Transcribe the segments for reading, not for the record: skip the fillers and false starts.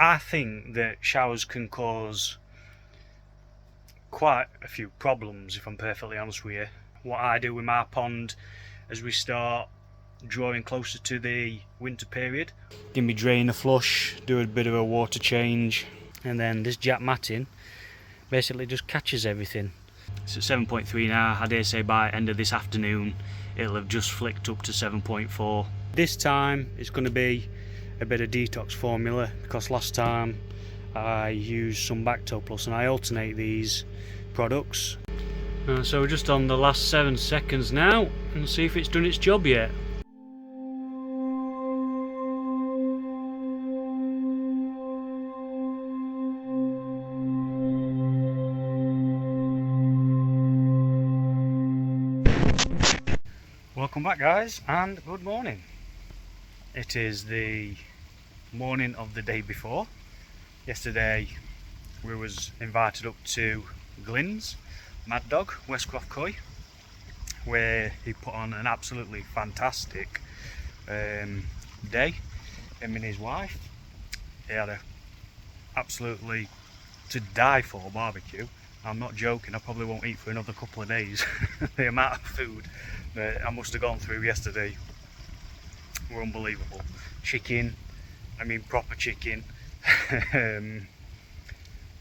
I think that showers can cause quite a few problems, if I'm perfectly honest with you. What I do with my pond as we start drawing closer to the winter period, give me drain a flush, do a bit of a water change, and then this jack matting basically just catches everything. It's at 7.3 now. I dare say by end of this afternoon it'll have just flicked up to 7.4. This time it's going to be a bit of detox formula, because last time I used some Bacto Plus, and I alternate these products. So we're just on the last 7 seconds now, and see if it's done its job yet. Welcome back, guys, and good morning. It is the morning of the day before. Yesterday we was invited up to Glyn's Mad Dog, Westcroft Coy, where he put on an absolutely fantastic day, him and his wife. He had a absolutely to die for barbecue. I'm not joking, I probably won't eat for another couple of days. The amount of food that I must have gone through yesterday were unbelievable. Chicken, I mean proper chicken,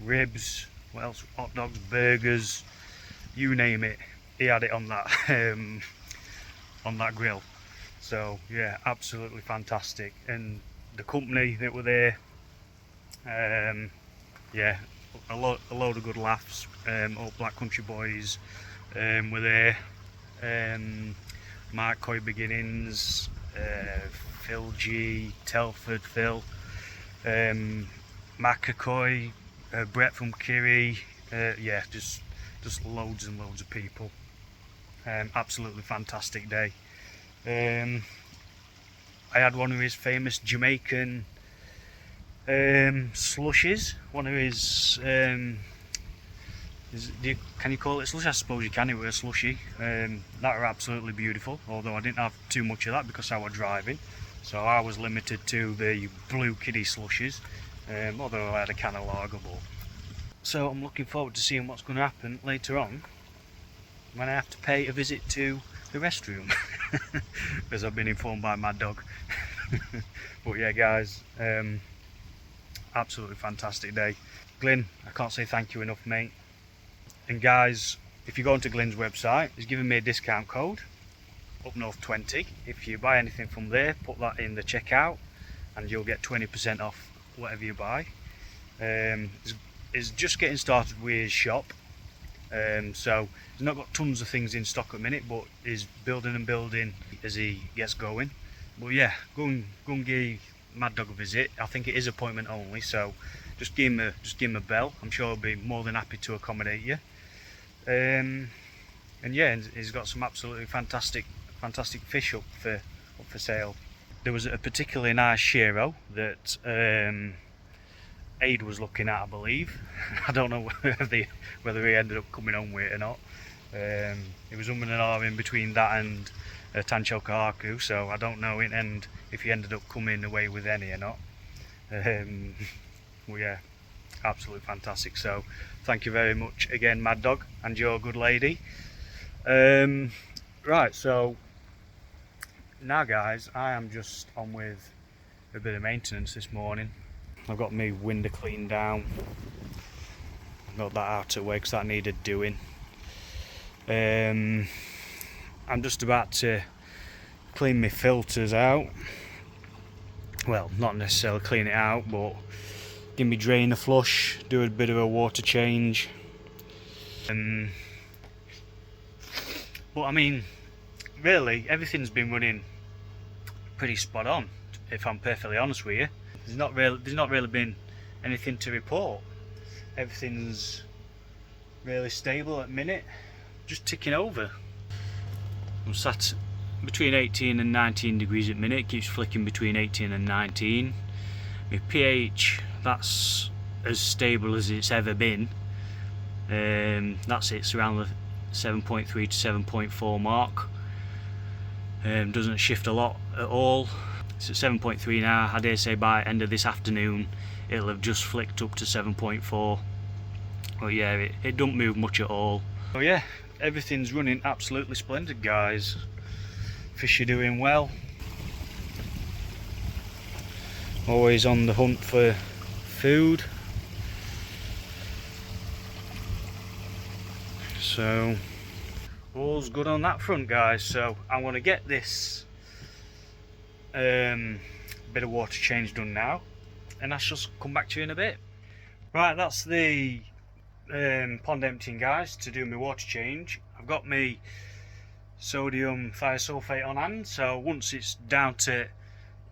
ribs, what else? Hot dogs, burgers, you name it. He had it on that on that grill. So yeah, absolutely fantastic. And the company that were there, yeah, a load of good laughs. All Black Country Boys were there. Mark Coy Beginnings, Phil G, Telford Phil, McAcoy, Brett from Kiri, yeah, just loads and loads of people. Absolutely fantastic day. I had one of his famous Jamaican slushes, one of his can you call it slush? I suppose you can. It was a slushy. That were absolutely beautiful, although I didn't have too much of that because I was driving, so I was limited to the blue kiddie slushes, although I had a can of lager. So I'm looking forward to seeing what's going to happen later on when I have to pay a visit to the restroom because I've been informed by Mad Dog. But yeah, guys, absolutely fantastic day. Glyn, I can't say thank you enough, mate. And guys, if you go onto Glyn's website, he's given me a discount code, UpNorth20. If you buy anything from there, put that in the checkout and you'll get 20% off whatever you buy. He's just getting started with his shop, so he's not got tons of things in stock at the minute, but he's building and building as he gets going. But yeah, go and give Mad Dog a visit. I think it is appointment only, so just give him a bell. I'm sure he'll be more than happy to accommodate you. And yeah, he's got some absolutely fantastic fish up for sale. There was a particularly nice Shiro that Aid was looking at, I believe. I don't know whether he ended up coming home with it or not. It was umming and ahhing between that and Tancho Kahaku, so I don't know if he ended up coming away with any or not. Well, yeah, absolutely fantastic. So thank you very much again, Mad Dog, and your good lady. Right, so now guys, I am just on with a bit of maintenance this morning. I've got my window cleaned down, got that out of the way because that needed doing. I'm just about to clean my filters out. Well, not necessarily clean it out, but give me drain a flush, do a bit of a water change. But I mean, really, everything's been running pretty spot on, if I'm perfectly honest with you. There's not really been anything to report. Everything's really stable at the minute, just ticking over. I'm sat between 18 and 19 degrees at the minute. It keeps flicking between 18 and 19. My pH, that's as stable as it's ever been. That's it's around the 7.3 to 7.4 mark. Doesn't shift a lot at all. It's at 7.3 now. I dare say by end of this afternoon it'll have just flicked up to 7.4. But yeah, it don't move much at all. So yeah, everything's running absolutely splendid, guys. Fish are doing well. Always on the hunt for food. So all's good on that front, guys. So I want to get this bit of water change done now, and I shall come back to you in a bit. Right, that's the pond emptying, guys, to do my water change. I've got my sodium thiosulfate on hand, so once it's down to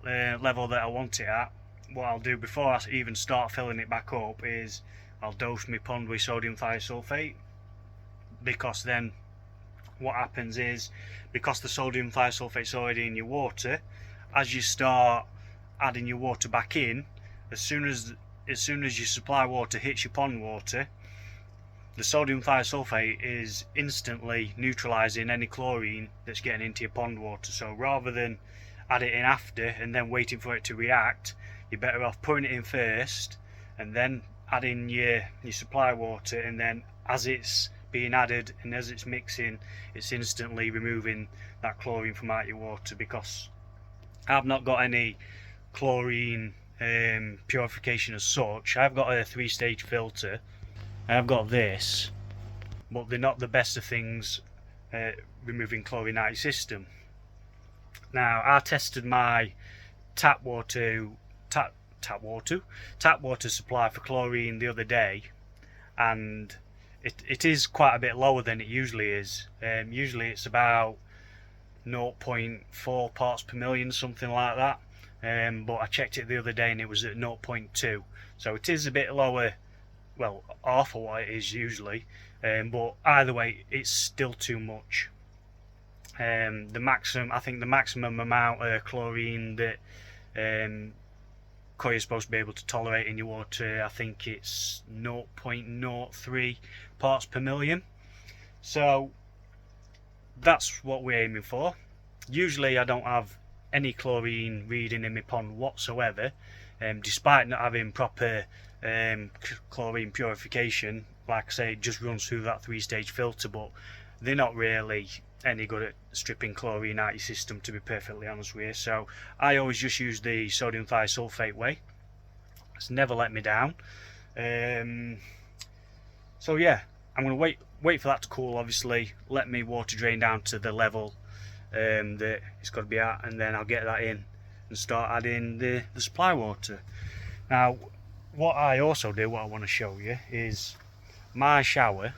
level that I want it at, what I'll do before I even start filling it back up is I'll dose my pond with sodium thiosulfate, because then what happens is, because the sodium thiosulfate is already in your water, as you start adding your water back in, as soon as your supply water hits your pond water, the sodium thiosulfate is instantly neutralising any chlorine that's getting into your pond water. So rather than add it in after and then waiting for it to react, you're better off putting it in first and then adding your supply water, and then as it's being added and as it's mixing, it's instantly removing that chlorine from out your water. Because I've not got any chlorine purification as such. I've got a 3-stage filter. I've got this, but they're not the best of things removing chlorine out of your system. Now, I tested my tap water supply for chlorine the other day, and it is quite a bit lower than it usually is. Usually it's about 0.4 parts per million, something like that. But I checked it the other day and it was at 0.2, so it is a bit lower, well, half of what it is usually. But either way, it's still too much. I think the maximum amount of chlorine that koi is supposed to be able to tolerate in your water, I think it's 0.03 parts per million. So that's what we're aiming for. Usually I don't have any chlorine reading in my pond whatsoever, despite not having proper chlorine purification. Like I say, it just runs through that 3-stage filter, but they're not really any good at stripping chlorine out of your system, to be perfectly honest with you. So I always just use the sodium thiosulfate way. It's never let me down. So yeah, I'm going to wait for that to cool, obviously, let me water drain down to the level that it's got to be at, and then I'll get that in and start adding the supply water. Now, what I also do, what I want to show you, is my shower.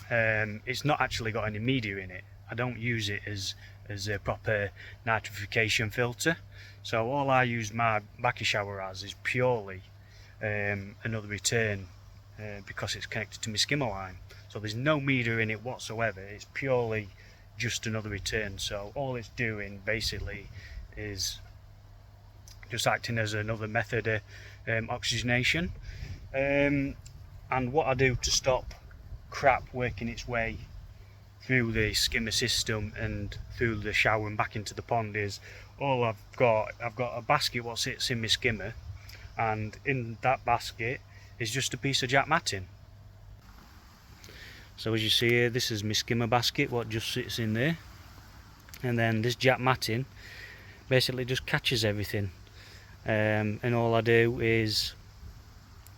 It's not actually got any media in it. I don't use it as a proper nitrification filter. So all I use my backy shower as is purely another return, because it's connected to my skimmer line. So there's no media in it whatsoever. It's purely just another return. So all it's doing basically is just acting as another method of oxygenation. And what I do to stop crap working its way through the skimmer system and through the shower and back into the pond is, I've got a basket what sits in my skimmer, and in that basket is just a piece of jack matting. So as you see here, this is my skimmer basket what just sits in there, and then this jack matting basically just catches everything, and all I do is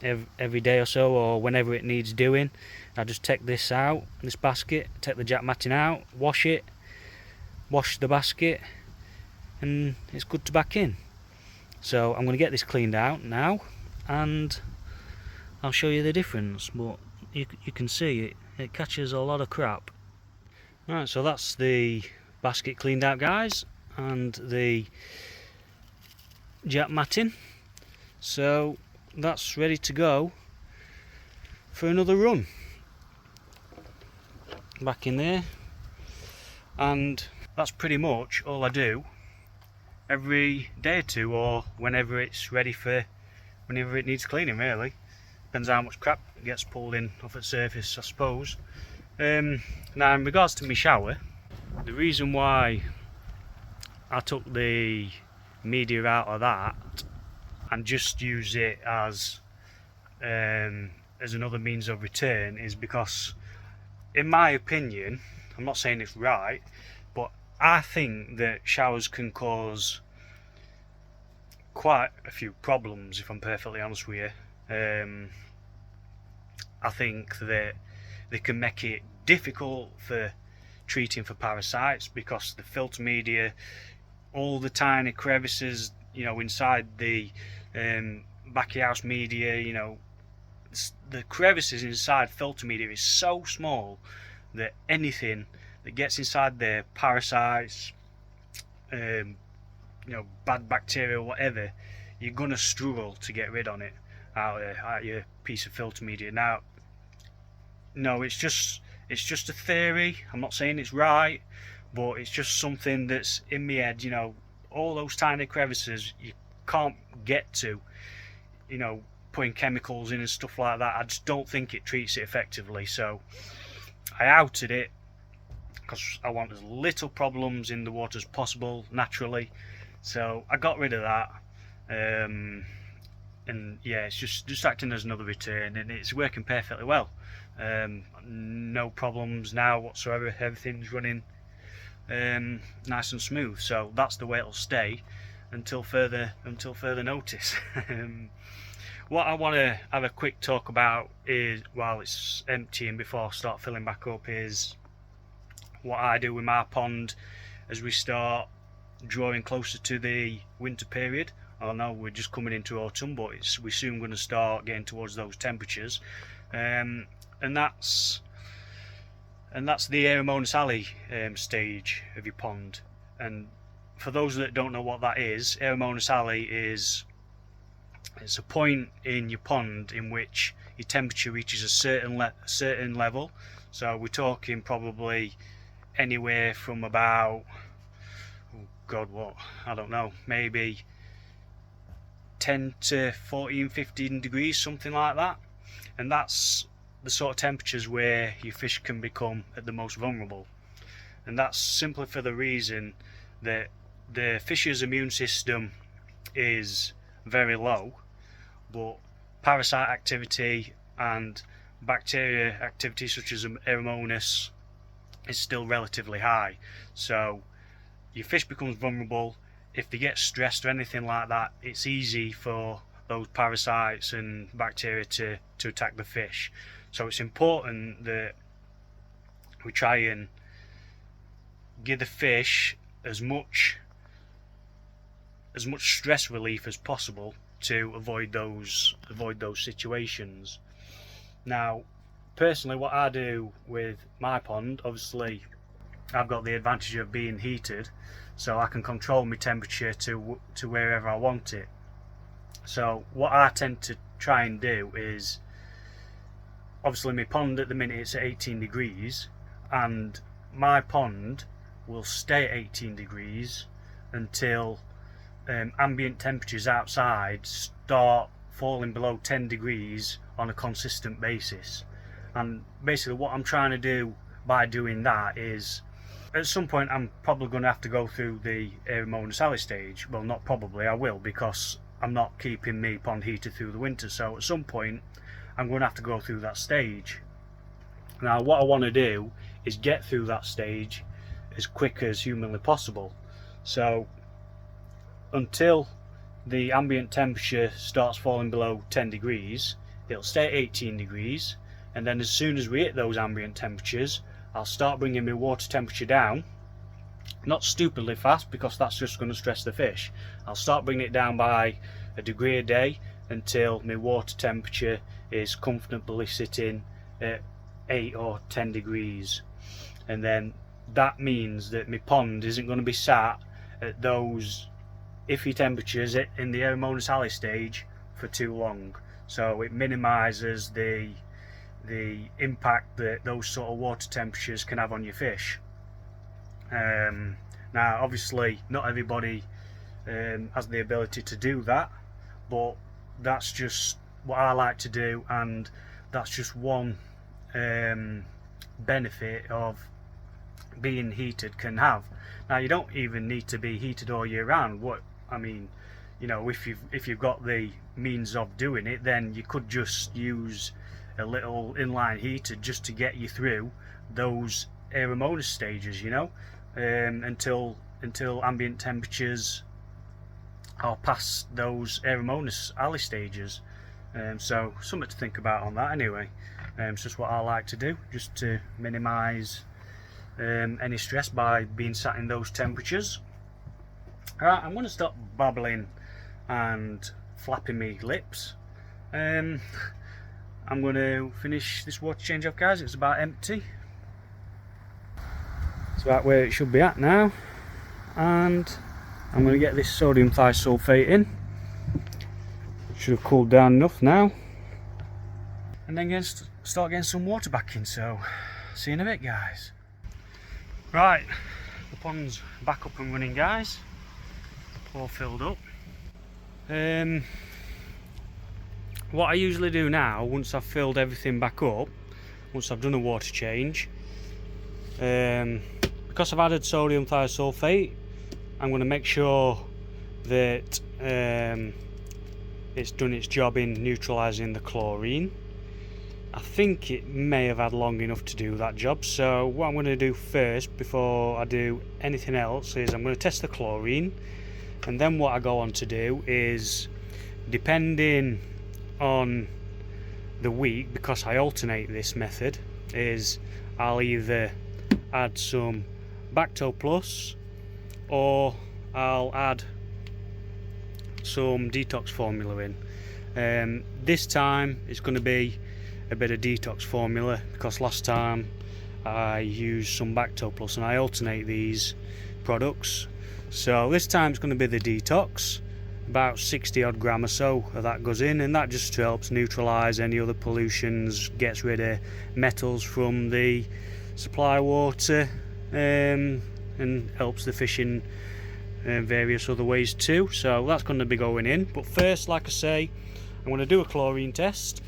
every day or so, or whenever it needs doing, I just take this out, this basket, take the jack matting out, wash it, wash the basket, and it's good to back in. So I'm going to get this cleaned out now, and I'll show you the difference. But you can see it catches a lot of crap. Right, so that's the basket cleaned out, guys, and the jack matting. So that's ready to go for another run. Back in there, and that's pretty much all I do every day or two, or whenever it's ready for, whenever it needs cleaning, really. Depends how much crap gets pulled in off the surface, I suppose. Now, in regards to my shower, the reason why I took the media out of that and just use it as another means of return is because, in my opinion, I'm not saying it's right, but I think that showers can cause quite a few problems, if I'm perfectly honest with you. I think that they can make it difficult for treating for parasites because the filter media, all the tiny crevices, inside the back of house media, the crevices inside filter media is so small that anything that gets inside there, parasites, bad bacteria, whatever, you're gonna struggle to get rid of it out of your piece of filter media. Now, no, it's just a theory. I'm not saying it's right, but it's just something that's in my head. All those tiny crevices you can't get to, putting chemicals in and stuff like that. I just don't think it treats it effectively. So I outed it because I want as little problems in the water as possible naturally. So I got rid of that. And yeah, it's just acting as another return, and it's working perfectly well. No problems now whatsoever. Everything's running nice and smooth. So that's the way it'll stay until further notice. What I want to have a quick talk about is, while it's emptying before I start filling back up, is what I do with my pond as we start drawing closer to the winter period. I know we're just coming into autumn, but we're soon going to start getting towards those temperatures, and that's the Aeromonas alley stage of your pond. And for those that don't know what that is, Aeromonas alley it's a point in your pond in which your temperature reaches a certain level. So we're talking probably anywhere from about, I don't know, maybe 10 to 14, 15 degrees, something like that. And that's the sort of temperatures where your fish can become at the most vulnerable. And that's simply for the reason that the fish's immune system is very low, but parasite activity and bacteria activity such as Aeromonas is still relatively high. So your fish becomes vulnerable. If they get stressed or anything like that, it's easy for those parasites and bacteria to attack the fish. So it's important that we try and give the fish as much stress relief as possible to avoid those situations. Now, personally, what I do with my pond, obviously I've got the advantage of being heated, so I can control my temperature to wherever I want it. So what I tend to try and do is, obviously my pond at the minute it's at 18 degrees, and my pond will stay at 18 degrees until ambient temperatures outside start falling below 10 degrees on a consistent basis. And basically what I'm trying to do by doing that is, at some point I'm probably going to have to go through the Aeromonas alley stage. Well, not probably, I will, because I'm not keeping me pond heated through the winter. So at some point I'm going to have to go through that stage. Now what I want to do is get through that stage as quick as humanly possible. So until the ambient temperature starts falling below 10 degrees, it'll stay at 18 degrees, and then as soon as we hit those ambient temperatures, I'll start bringing my water temperature down. Not stupidly fast, because that's just going to stress the fish. I'll start bringing it down by a degree a day until my water temperature is comfortably sitting at 8 or 10 degrees. And then that means that my pond isn't going to be sat at those iffy temperatures in the Aeromonas alley stage for too long. So it minimises the impact that those sort of water temperatures can have on your fish. Now obviously not everybody has the ability to do that, but that's just what I like to do, and that's just one benefit of being heated can have. Now you don't even need to be heated all year round. you know, if you've got the means of doing it, then you could just use a little inline heater just to get you through those Aeromonas stages, you know, until ambient temperatures are past those Aeromonas alley stages. So something to think about on that anyway. It's just what I like to do, just to minimise any stress by being sat in those temperatures. Alright, I'm going to stop babbling and flapping me lips. I'm going to finish this water change off, guys. It's about empty. It's about where it should be at now, and I'm going to get this sodium thiosulfate in. Should have cooled down enough now, and then start getting some water back in. So see you in a bit, guys. Right, the pond's back up and running, guys. All filled up. What I usually do now, once I've filled everything back up, once I've done a water change, because I've added sodium thiosulfate, I'm going to make sure that it's done its job in neutralising the chlorine. I think it may have had long enough to do that job, so what I'm going to do first, before I do anything else, is I'm going to test the chlorine, and then what I go on to do is, depending on the week, because I alternate this method, is I'll either add some Bacto Plus or I'll add some detox formula in. This time it's going to be a bit of detox formula, because last time I used some Bacto Plus, and I alternate these products. So this time it's going to be the detox. About 60 odd gram or so of that goes in, and that just helps neutralise any other pollutions, gets rid of metals from the supply water, and helps the fish in various other ways too. So that's going to be going in. But first, like I say, I'm going to do a chlorine test,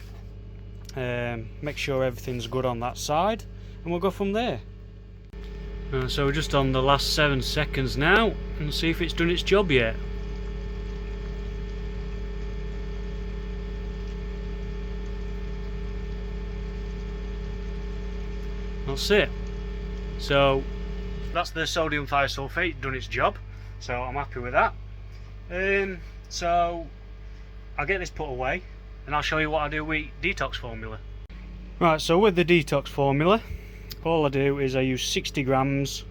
make sure everything's good on that side, and we'll go from there. So we're just on the last 7 seconds now, and see if it's done its job yet. That's it. So that's the sodium thiosulfate done its job, so I'm happy with that. So I'll get this put away, and I'll show you what I do with detox formula. Right, so with the detox formula, all I do is I use 60 grams,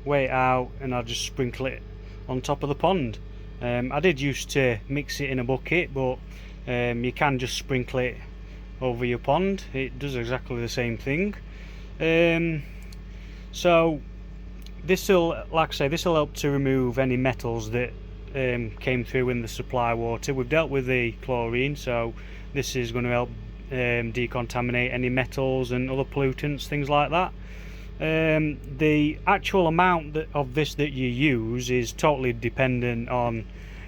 weigh it out, and I'll just sprinkle it on top of the pond. I did used to mix it in a bucket, but you can just sprinkle it over your pond. It does exactly the same thing. So this will, like I say, this will help to remove any metals that came through in the supply water. We've dealt with the chlorine, so this is going to help decontaminate any metals and other pollutants, things like that. The actual amount of this that you use is totally dependent on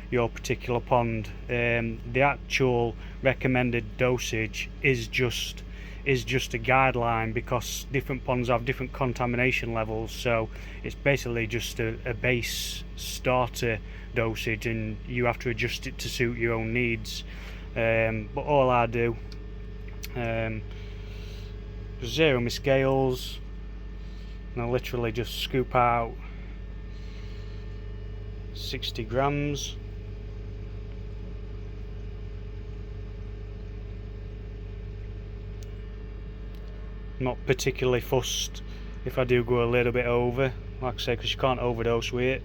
your particular pond. The actual recommended dosage is just a guideline, because different ponds have different contamination levels, so it's basically just a base starter dosage, and you have to adjust it to suit your own needs. But all I do, just zero my scales, and I literally just scoop out 60 grams. Not particularly fussed if I do go a little bit over, like I say, because you can't overdose with it.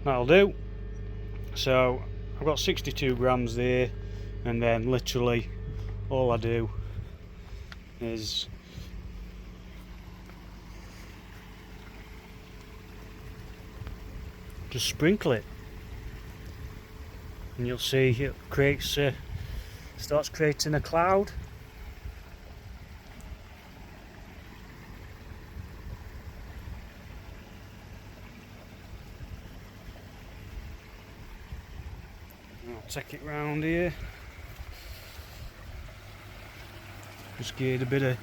That'll do. So I've got 62 grams there, and then literally all I do is just sprinkle it, and you'll see it creates starts creating a cloud. I'll take it round here. Just get a bit of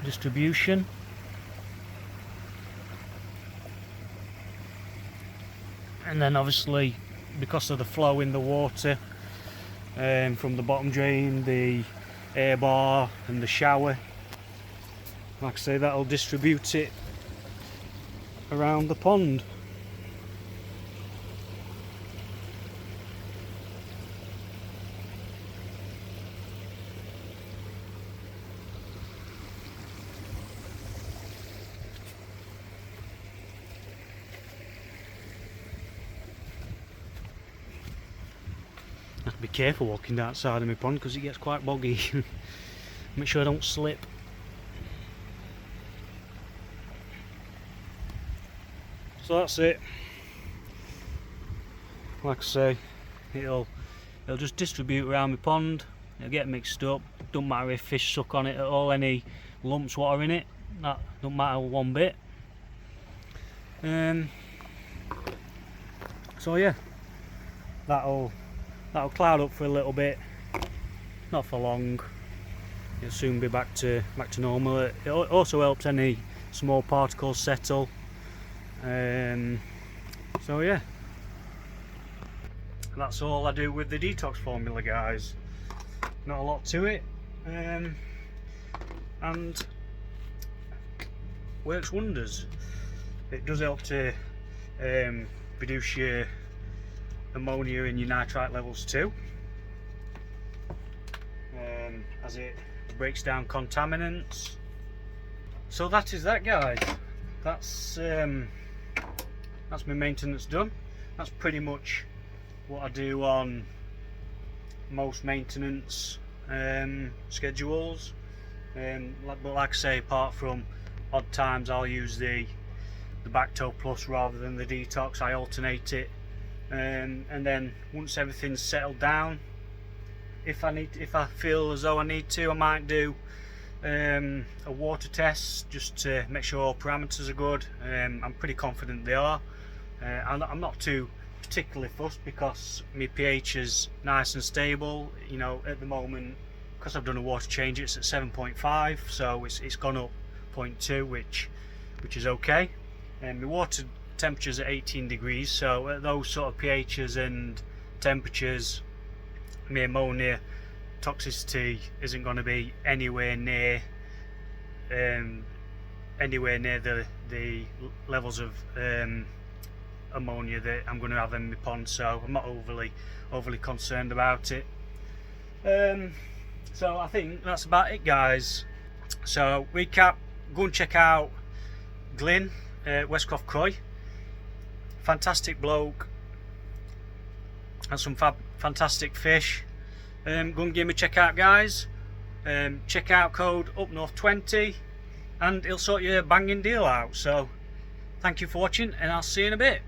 distribution. And then obviously, because of the flow in the water from the bottom drain, the air bar and the shower, like I say, that'll distribute it around the pond. I have to be careful walking down the side of my pond because it gets quite boggy. Make sure I don't slip. So that's it. Like I say, it'll just distribute around my pond. It'll get mixed up. Don't matter if fish suck on it at all, any lumps what are in it, that don't matter one bit. So yeah, that'll cloud up for a little bit, not for long. It'll soon be back to normal. It also helps any small particles settle. So yeah, that's all I do with the detox formula, guys. Not a lot to it, and works wonders. It does help to reduce your ammonia and your nitrite levels too, as it breaks down contaminants. So that is that, guys. That's my maintenance done. That's pretty much what I do on most maintenance schedules. But like I say, apart from odd times I'll use the Bacto Plus rather than the detox. I alternate it, and then once everything's settled down, if I feel as though I need to, I might do a water test just to make sure all parameters are good. I'm pretty confident they are. I'm not too particularly fussed because my pH is nice and stable. You know, at the moment, because I've done a water change, it's at 7.5, so it's gone up 0.2, which is okay. And my water temperature's at 18 degrees, so at those sort of pHs and temperatures, my ammonia toxicity isn't going to be anywhere near the levels of ammonia that I'm going to have in my pond, so I'm not overly concerned about it. So I think that's about it, guys. So recap: go and check out Glyn, Westcroft Croy. Fantastic bloke and some fantastic fish. Go and give him a check out, guys. Check out code UpNorth20 and he'll sort your banging deal out. So thank you for watching, and I'll see you in a bit.